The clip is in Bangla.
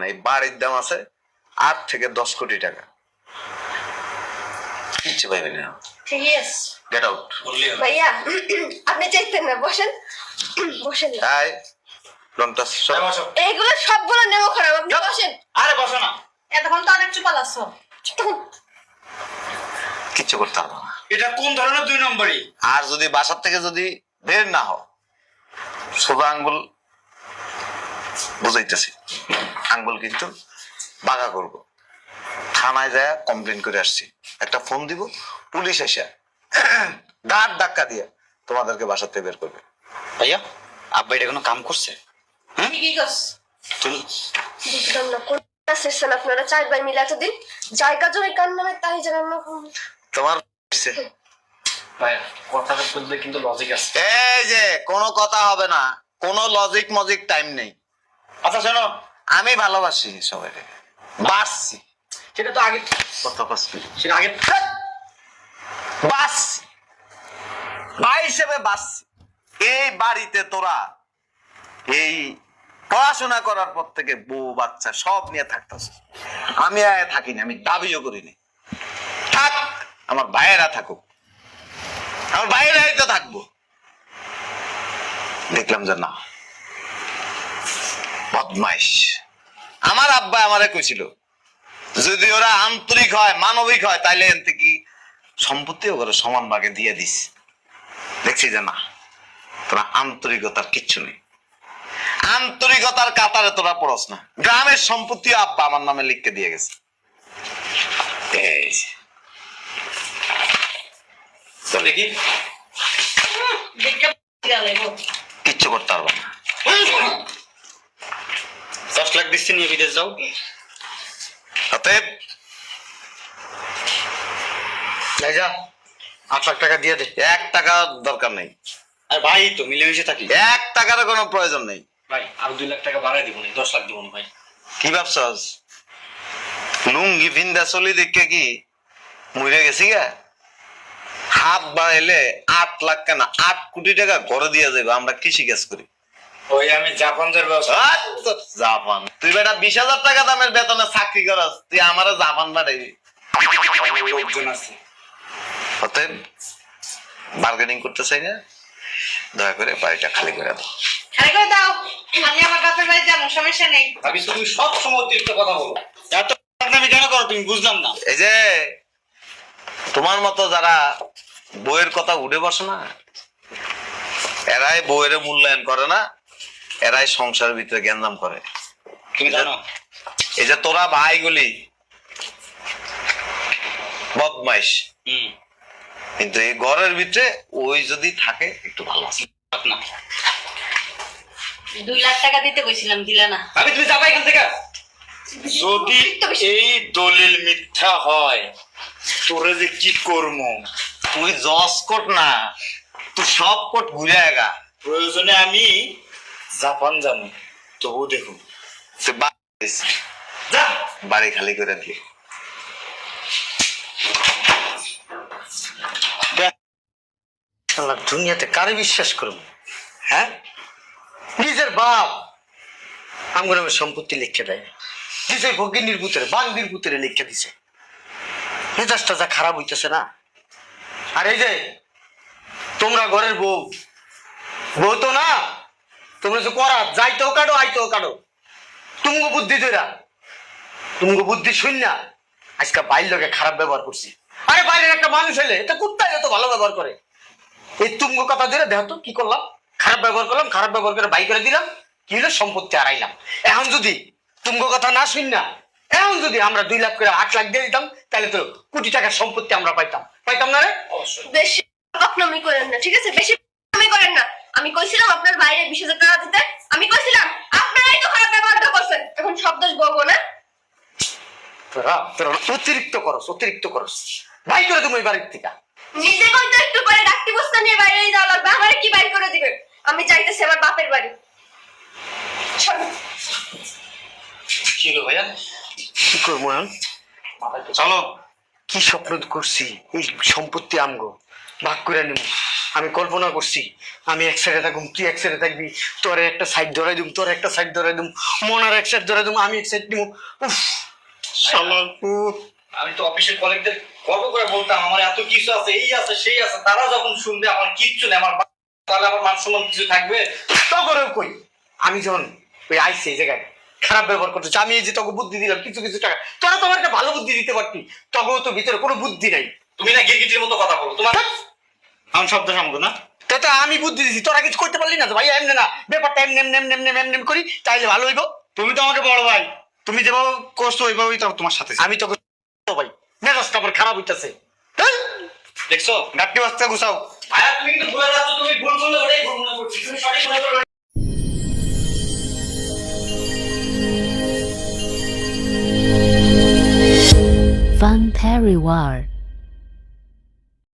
এই বাড়ির দাম আছে 8 থেকে 10 কোটি টাকা। কিচ্ছু পাইবেন না। ঠিক আছে, গেট আউট। ভাইয়া আপনি চাইতেন না, বসেন বসেন। তাই লংটা এইগুলো সবগুলো নেমো খারাপ, আপনি বসেন। আরে বসো না, এতক্ষণ তো অনেক চুপা লাগছো। কিচ্ছু করতে পারবো না। এটা কোন ধরনের 2 নম্বরই? আর যদি বাসার থেকে যদি বের না হও, সোজা আঙ্গুল বুঝাইতেছি, আঙ্গুল কিন্তু বাঁকা করবো। থানায় যায় কমপ্লেন করে আসছি, একটা ফোন দিব, পুলিশ এসে গাড় ধাক্কা দিয়ে তোমাদেরকে বাসাতে বের করবে। ভাইয়া আব্বা এটা কোনো কাম করছে? ঠিকই কস। তুমি বুঝলাম না কোন শেষেন আপনারা 4 ভাই মিলে এতদিন জায়গা জমি কান নামে তাই জানেন না। তোমার ভাইয়া কথাটা বললে কিন্তু লজিক আছে। এই যে কোনো কথা হবে না, কোনো লজিক মজিক টাইম নেই। আচ্ছা শোনো, আমি ভালোবাসি সবাইকে, বাসছি। সেটা তো আগে কথা বাসছি, সেটা আগে বাসছি, ভাই হিসেবে বাসছি। এই বাড়িতে তোরা এই পড়াশোনা করার পর থেকে বউ বাচ্চা সব নিয়ে থাকতেছ, আমি থাকিনি, আমি দাবিও করিনি। থাক, আমার ভাইয়েরা থাকুক, আমার ভাইয়েরাই তো থাকবো। দেখলাম যে না, বদমাইশ। আমার আব্বা আমারে কইছিল যদি ওরা আন্তরিক হয়, মানবিক হয়, তাইলে এনতে কি সম্পত্তিও করে সমান ভাগে দিয়ে দিস। দেখছি যে না, তোরা আন্তরিকতার কিচ্ছু নেই, আন্তরিকতার কাতারে তোরা পড়স না। গ্রামের সম্পত্তি আব্বা আমার নামে লিখকে দিয়ে গেছে। চলে কি কিচ্ছু করতে পারবো না। 10 লাখ দিচ্ছি, নিয়ে বিদেশ যাও। অতএব যা 8 লাখ টাকা দিয়ে দে। 1 টাকা দরকার নেই। আর ভাই তো মিলেমিশে থাকি। 1 টাকার কোনো প্রয়োজন নেই। ভাই আর 2 লাখ টাকা বাড়াই দিব না, 10 লাখ দিব না ভাই। কি ভাবছস লুঙ্গি ভিন্দা চলি দেখে কি মরে গেছি গা? হাত বাড়াইলে 8 লাখ কেন 8 কোটি টাকা ঘরে দিয়ে যাবে। আমরা কৃষি কাজ করি। ওই আমি জাপান যার ব্যবসা। জাপান? তুই বেটা 20,000 টাকা দামের বেতনে চাকরি করস, তুই আমারে জাপান পাঠাইবি? লোকজন আছে। অতএব বার্গেনিং করতে চাই না, দয়া করে বাড়িটা খালি করে দাও। খালি করে দাও, আমি আমার বাপের বাড়ি যাবো, সমস্যা নেই। ভাবি তুমি সব সময় অতিরিক্ত কথা বলো। এত আমি কেন করো তুমি? বুঝলাম না। এই যে তোমার মতো যারা বইয়ের কথা উঠে বসে না, এরাই বইয়ের মূল্যায়ন করে না, এরাই সংসারের ভিতরে গ্যাঞ্জাম করে। তুমি জানো এই যে তোরা ভাইগুলি বদমাইশ, কিন্তু এই ঘরের ভিতরে ওই যদি থাকে একটু ভালো আছে না। 2 লাখ টাকা দিতে কইছিলাম, দিলা না। ভাবি তুমি যাবা এখান থেকে। যদি এই দলিল মিথ্যা হয়, তোরে যে কি করবো? তুই জজ কোট না, তুই সব কোট ঘুরে আগা। প্রয়োজনে আমি জাপান যাবো, তবু দেখুন। তুই যা বাড়ি খালি করে দিয়ে। দুনিয়াতে কারে বিশ্বাস করবো? হ্যাঁ, নিজের বাপ আমার সম্পত্তি লিখে দেয়, নিজের ভগিনীর পুত্রে বান্দির পুত্রে লিখে দিছে। মেজাজটা যা খারাপ হইতেছে না। আর এই যে তোমরা ঘরের বউ, বউ তো না, তোমরা যে করা যাইতেও কাটো আইতেও কাটো, তুমগো বুদ্ধি ধরা, তুমগো বুদ্ধি শূন্য। আজকে বাইরের লোকে খারাপ ব্যবহার করছি। আরে বাইরের একটা মানুষ এলে এটা কুত্তাই এত ভালো ব্যবহার করে। এই তুমগো কথা ধরে দেখো তো কি করলাম, খারাপ ব্যবহার করলাম, খারাপ ব্যবহার করে বাই করে দিলাম, কি হলো? সম্পত্তি হারাইলাম। এখন যদি তুমগো কথা না শুন না, এখন যদি আমরা 2 লাখ করে 8 লাখ দিয়ে দিতাম, তাহলে তো কোটি টাকার সম্পত্তি আমরা পাইতাম, পাইতাম না রে? বেশি আপনি করেন না, ঠিক আছে? বেশি আপনি করেন না। আমি কইছিলাম আপনার বাইরে 20,000 টাকা দিতে, আমি কইছিলাম, আপনারাই তো খারাপ ব্যবহারটা করছেন। এখন সব দোষ বলবো না। তোরা তোরা অতিরিক্ত করস, অতিরিক্ত করস। বাই করে তুমি বাড়ির থেকে। নিজে কইতে একটু করে ডাক্তি বস্তা নিয়ে বাইরে যাওয়া লাগবে, আমারে কি বাইরে করে দিবেন? আমি চাইতেছি আমার বাপের বাড়ি। কি হলো ভাইয়া? কি করবো এখন? চলো। কি স্বপ্ন করছি, এই সম্পত্তি আমগো ভাগ করে নিব। আমি কল্পনা করছি আমি এক সাইডে থাকুম, তুই এক সাইডে থাকবি, তোর একটা সাইড ধরাই দিম, তোর একটা সাইড ধরাই দিম, মনার এক সাইড ধরাই দিম, আমি এক সাইড দিব। উফ, শালার পুত। আমি তো অফিসের কলিগদের গর্ব করে বলতাম আমার এত কিছু আছে, এই আছে সেই আছে, তারা যখন শুনবে আমার কিচ্ছু নেই, আমার তাহলে আমার মান সম্মান কিছু থাকবে? তখনও কই আমি যখন ওই আইসি এই জায়গায় খারাপ ব্যবহার করতেছি, আমি এই যে তোকে বুদ্ধি দিলাম কিছু কিছু টাকা, তোরা তো আমার একটা ভালো বুদ্ধি দিতে পারতি, তখন তো ভিতরে কোনো বুদ্ধি নাই। তুমি না গিরগিটির মতো কথা বলো, তোমার আমার শব্দ সামগ্র না। তা আমি বুদ্ধি দিছি, তোরা কিছু করতে পারলি না তো ভাই, এমনি না ব্যাপারটা এমনি এমনি এমনি এমনি এমনি এমনি করি তাইলে ভালো হইব। তুমি তো আমাকে বড় ভাই, তুমি যেভাবে করছো ওইভাবেই তো তোমার সাথে আমি তোকে ভাই মেজাজটা আমার খারাপ হইতাছে। দেখছো গাট্টি বাস্তা গুছাও। ভাইয়া তুমি কিন্তু ভুলে যাচ্ছ, তুমি ভুল করলে ওটাই ভুল মনে করছি, তুমি সঠিক মনে করো। Van Perry War